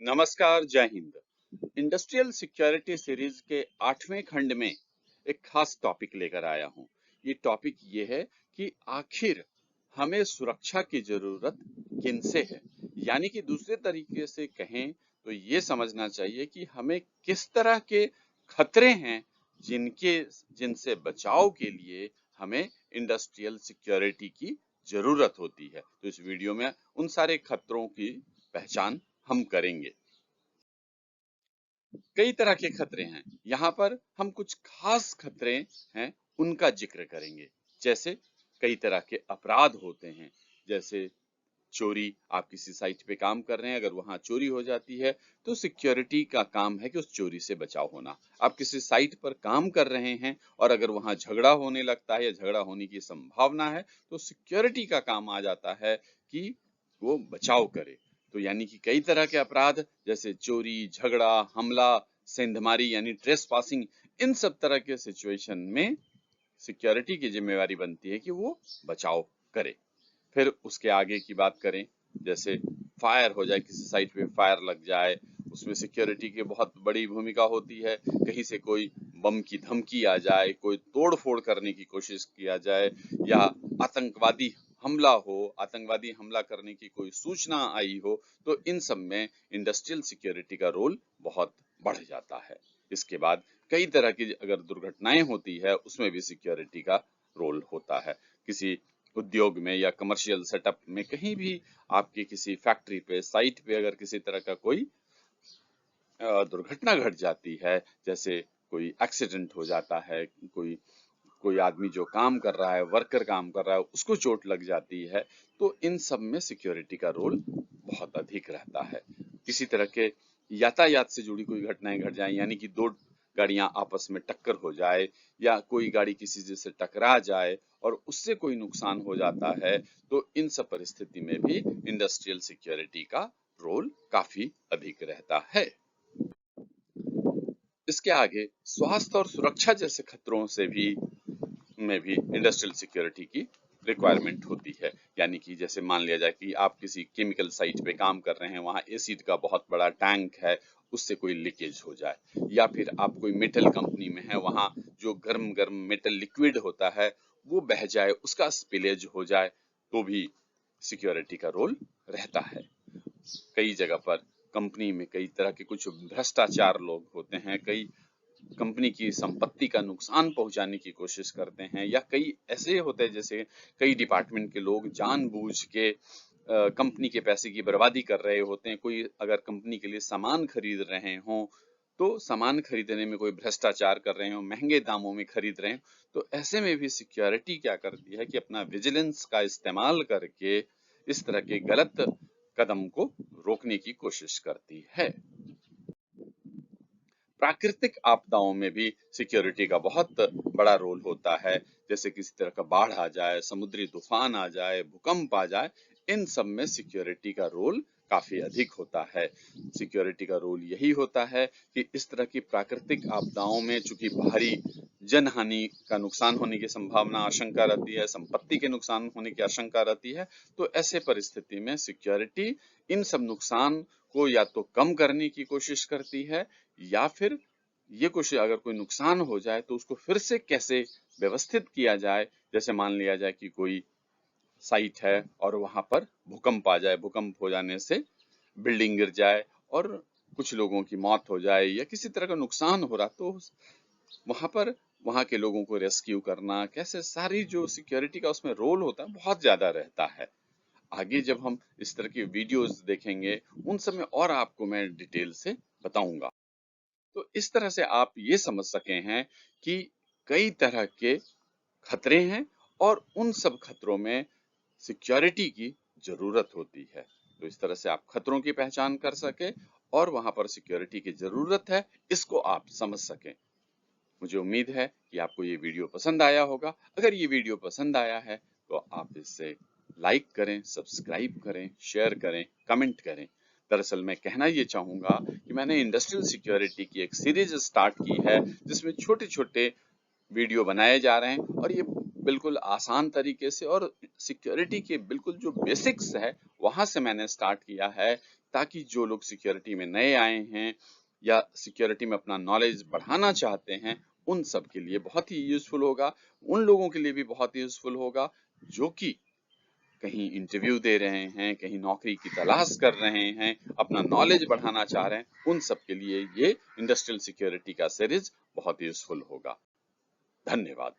नमस्कार, जय Hind. Industrial security series के 8वें खंड में एक खास टॉपिक लेकर आया हूं। ये टॉपिक ये है कि आखिर हमें सुरक्षा की जरूरत किनसे है। यानी कि दूसरे तरीके से कहें तो ये समझना चाहिए कि हमें किस तरह के खतरे हैं जिनसे बचाव के लिए हमें इंडस्ट्रियल सिक्योरिटी की जरूरत होती है। तो इस वीडियो में उन सारे खतरों की पहचान हम करेंगे। कई तरह के खतरे हैं। यहाँ पर हम कुछ खास खतरे हैं उनका जिक्र करेंगे। जैसे कई तरह के अपराध होते हैं, जैसे चोरी। आप किसी साइट पे काम कर रहे हैं, अगर वहां चोरी हो जाती है तो सिक्योरिटी का काम है कि उस चोरी से बचाव होना। आप किसी साइट पर काम कर रहे हैं और अगर वहां झगड़ा होने लगता है या झगड़ा होने की संभावना है तो सिक्योरिटी का काम आ जाता है कि वो बचाव करे। तो यानी कि कई तरह के अपराध जैसे चोरी, झगड़ा, हमला, सेंधमारी यानी ट्रेसपासिंग, इन सब तरह के सिचुएशन में सिक्योरिटी की जिम्मेवारी बनती है कि वो बचाव करे। फिर उसके आगे की बात करें, जैसे फायर हो जाए, किसी साइट पे फायर लग जाए, उसमें सिक्योरिटी की बहुत बड़ी भूमिका होती है। कहीं से कोई बम की धमकी आ जाए, कोई तोड़ फोड़ करने की कोशिश किया जाए या आतंकवादी हमला हो, आतंकवादी हमला करने की कोई सूचना आई हो, तो इन सब में इंडस्ट्रियल सिक्योरिटी का रोल बहुत बढ़ जाता है। इसके बाद कई तरह की अगर दुर्घटनाएं होती है उसमें भी सिक्योरिटी का रोल होता है। किसी उद्योग में या कमर्शियल सेटअप में, कहीं भी आपकी किसी फैक्ट्री पे, साइट पे अगर किसी तरह का कोई दुर्घटना घट जाती है, जैसे कोई एक्सीडेंट हो जाता है, कोई कोई आदमी जो काम कर रहा है, वर्कर काम कर रहा है, उसको चोट लग जाती है, तो इन सब में सिक्योरिटी का रोल बहुत अधिक रहता है। किसी तरह के यातायात से जुड़ी कोई घटनाएं घट जाए, यानी कि दो गाड़ियां आपस में टक्कर हो जाए या कोई गाड़ी किसी से टकरा जाए और उससे कोई नुकसान हो जाता है, तो इन सब परिस्थिति में भी इंडस्ट्रियल सिक्योरिटी का रोल काफी अधिक रहता है। इसके आगे स्वास्थ्य और सुरक्षा जैसे खतरों से भी इंडस्ट्रियल सिक्योरिटी की रिक्वायरमेंट होती है। यानी कि जैसे मान लिया जाए कि आप किसी केमिकल साइट पे काम कर रहे हैं, वहां एसिड का बहुत बड़ा टैंक है, उससे कोई लीकेज हो जाए, या फिर आप कोई मेटल कंपनी में है, वहां जो गर्म गर्म मेटल लिक्विड होता है वो बह जाए, उसका स्पिलेज हो जाए, तो भी सिक्योरिटी का रोल रहता है। कई जगह पर कंपनी में कई तरह के कुछ भ्रष्टाचार लोग होते हैं, कई कंपनी की संपत्ति का नुकसान पहुंचाने की कोशिश करते हैं, या कई ऐसे होते हैं जैसे कई डिपार्टमेंट के लोग जानबूझ के कंपनी के पैसे की बर्बादी कर रहे होते हैं। कोई अगर कंपनी के लिए सामान खरीद रहे हों तो सामान खरीदने में कोई भ्रष्टाचार कर रहे हो, महंगे दामों में खरीद रहे हैं, तो ऐसे में भी सिक्योरिटी क्या करती है कि अपना विजिलेंस का इस्तेमाल करके इस तरह के गलत कदम को रोकने की कोशिश करती है। प्राकृतिक आपदाओं में भी सिक्योरिटी का बहुत बड़ा रोल होता है। जैसे किसी तरह का बाढ़ आ जाए, समुद्री तूफान आ जाए, भूकंप आ जाए, इन सब में सिक्योरिटी का रोल काफी अधिक होता है। सिक्योरिटी का रोल यही होता है कि इस तरह की प्राकृतिक आपदाओं में चूंकि भारी जनहानि का नुकसान होने की संभावना, आशंका रहती है, संपत्ति के नुकसान होने की आशंका रहती है, तो ऐसे परिस्थिति में सिक्योरिटी इन सब नुकसान को या तो कम करने की कोशिश करती है, या फिर ये कोशिश, अगर कोई नुकसान हो जाए तो उसको फिर से कैसे व्यवस्थित किया जाए। जैसे मान लिया जाए कि कोई साइट है और वहां पर भूकंप आ जाए, भूकंप हो जाने से बिल्डिंग गिर जाए और कुछ लोगों की मौत हो जाए या किसी तरह का नुकसान हो रहा, तो वहां पर वहां के लोगों को रेस्क्यू करना, कैसे सारी जो सिक्योरिटी का उसमें रोल होता है बहुत ज्यादा रहता है। आगे जब हम इस तरह की वीडियोस देखेंगे उन सब में और आपको मैं डिटेल से बताऊंगा। तो इस तरह से आप ये समझ सके हैं कि कई तरह के खतरे हैं और उन सब खतरों में सिक्योरिटी की जरूरत होती है। तो इस तरह से आप खतरों की पहचान कर सके और वहां पर सिक्योरिटी की जरूरत है, इसको आप समझ सकें। मुझे उम्मीद है कि आपको ये वीडियो पसंद आया होगा। अगर ये वीडियो पसंद आया है तो आप इसे लाइक करें, सब्सक्राइब करें, शेयर करें, कमेंट करें। दरअसल मैं कहना ये चाहूंगा कि मैंने इंडस्ट्रियल सिक्योरिटी की एक सीरीज स्टार्ट की है जिसमें छोटे छोटे वीडियो बनाए जा रहे हैं और ये बिल्कुल आसान तरीके से और सिक्योरिटी के बिल्कुल जो बेसिक्स है वहां से मैंने स्टार्ट किया है, ताकि जो लोग सिक्योरिटी में नए आए हैं या सिक्योरिटी में अपना नॉलेज बढ़ाना चाहते हैं, उन सब के लिए बहुत ही यूजफुल होगा। उन लोगों के लिए भी बहुत यूजफुल होगा जो कि कहीं इंटरव्यू दे रहे हैं, कहीं नौकरी की तलाश कर रहे हैं, अपना नॉलेज बढ़ाना चाह रहे हैं, उन सब के लिए ये इंडस्ट्रियल सिक्योरिटी का सीरीज बहुत यूजफुल होगा। धन्यवाद।